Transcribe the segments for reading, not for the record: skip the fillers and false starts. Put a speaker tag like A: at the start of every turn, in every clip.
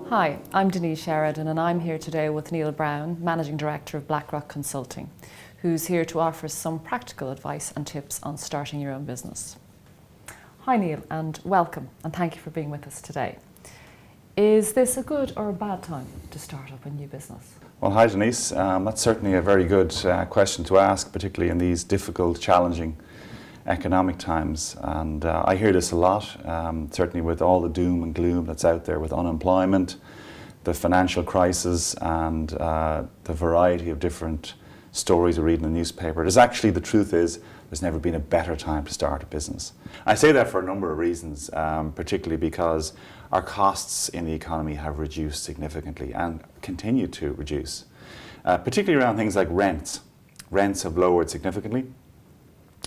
A: Hi, I'm Denise Sheridan and I'm here today with Neil Brown, Managing Director of BlackRock Consulting, who's here to offer some practical advice and tips on starting your own business. Hi Neil, and welcome, and thank you for being with us today. Is this a good or a bad time to start up a new business?
B: Well, hi Denise. That's certainly a very good question to ask, particularly in these difficult, challenging economic times. And I hear this a lot, certainly with all the doom and gloom that's out there with unemployment, the financial crisis, and the variety of different stories we read in the newspaper. The truth is, there's never been a better time to start a business. I say that for a number of reasons, particularly because our costs in the economy have reduced significantly and continue to reduce, particularly around things like rents. Rents have lowered significantly,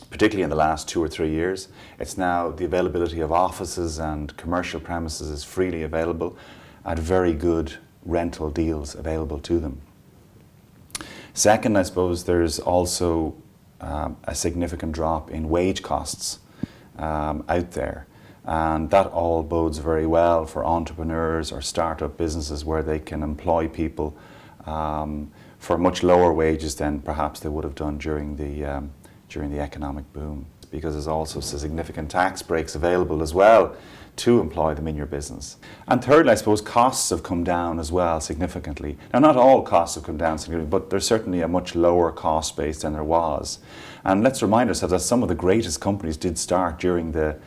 B: particularly in the last 2 or 3 years. It's now the availability of offices and commercial premises is freely available at very good rental deals available to them. Second, I suppose there's also a significant drop in wage costs out there, and that all bodes very well for entrepreneurs or startup businesses where they can employ people for much lower wages than perhaps they would have done during the economic boom, because there's also significant tax breaks available as well to employ them in your business. And thirdly, I suppose costs have come down as well significantly. Now, not all costs have come down significantly, but there's certainly a much lower cost base than there was. And let's remind ourselves that some of the greatest companies did start during the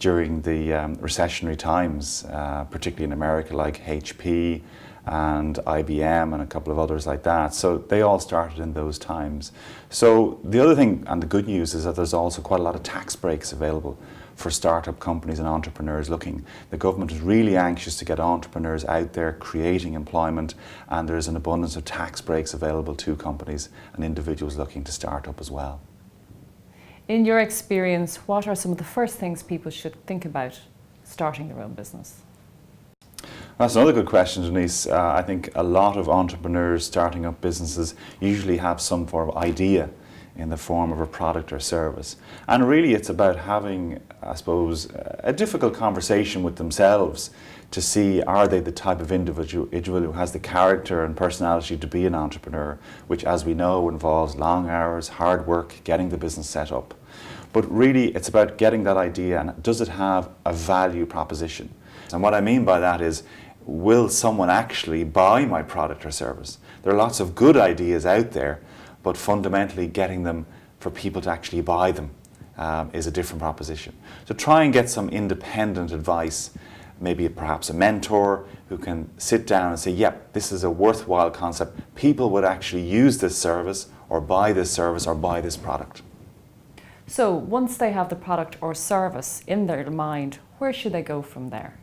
B: recessionary times, particularly in America, like HP and IBM and a couple of others like that. So they all started in those times. So the other thing, and the good news, is that there's also quite a lot of tax breaks available for startup companies and entrepreneurs looking. The government is really anxious to get entrepreneurs out there creating employment, and there's an abundance of tax breaks available to companies and individuals looking to start up as well.
A: In your experience, what are some of the first things people should think about starting their own business?
B: That's another good question, Denise. I think a lot of entrepreneurs starting up businesses usually have some form of idea in the form of a product or service. And really it's about having, I suppose, a difficult conversation with themselves to see, are they the type of individual who has the character and personality to be an entrepreneur, which, as we know, involves long hours, hard work, getting the business set up. But really it's about getting that idea, and does it have a value proposition? And what I mean by that is, will someone actually buy my product or service? There are lots of good ideas out there, but fundamentally getting them for people to actually buy them is a different proposition. So try and get some independent advice, maybe perhaps a mentor who can sit down and say, yep, this is a worthwhile concept. People would actually use this service or buy this product.
A: So once they have the product or service in their mind, where should they go from there?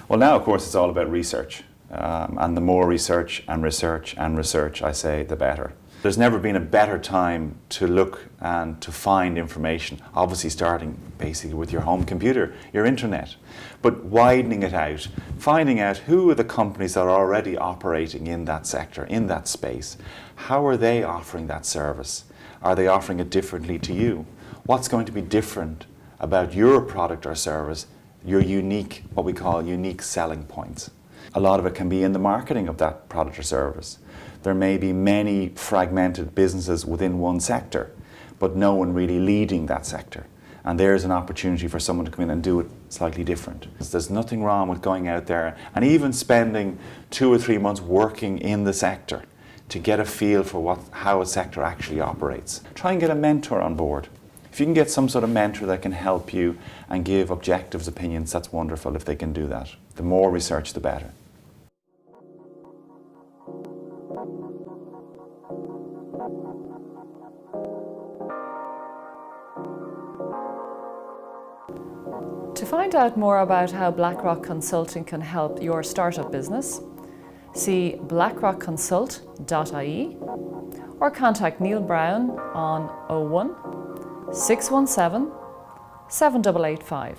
B: Well, now, of course, it's all about research. And the more research and research and research, I say, the better. There's never been a better time to look and to find information, obviously starting basically with your home computer, your internet, but widening it out, finding out who are the companies that are already operating in that sector, in that space. How are they offering that service? Are they offering it differently to you? What's going to be different about your product or service, your unique, what we call unique selling points? A lot of it can be in the marketing of that product or service. There may be many fragmented businesses within one sector, but no one really leading that sector. And there's an opportunity for someone to come in and do it slightly different. There's nothing wrong with going out there and even spending 2 or 3 months working in the sector to get a feel for how a sector actually operates. Try and get a mentor on board. If you can get some sort of mentor that can help you and give objective opinions, that's wonderful if they can do that. The more research, the better.
A: To find out more about how BlackRock Consulting can help your startup business, see blackrockconsult.ie or contact Neil Brown on 01 617 7885.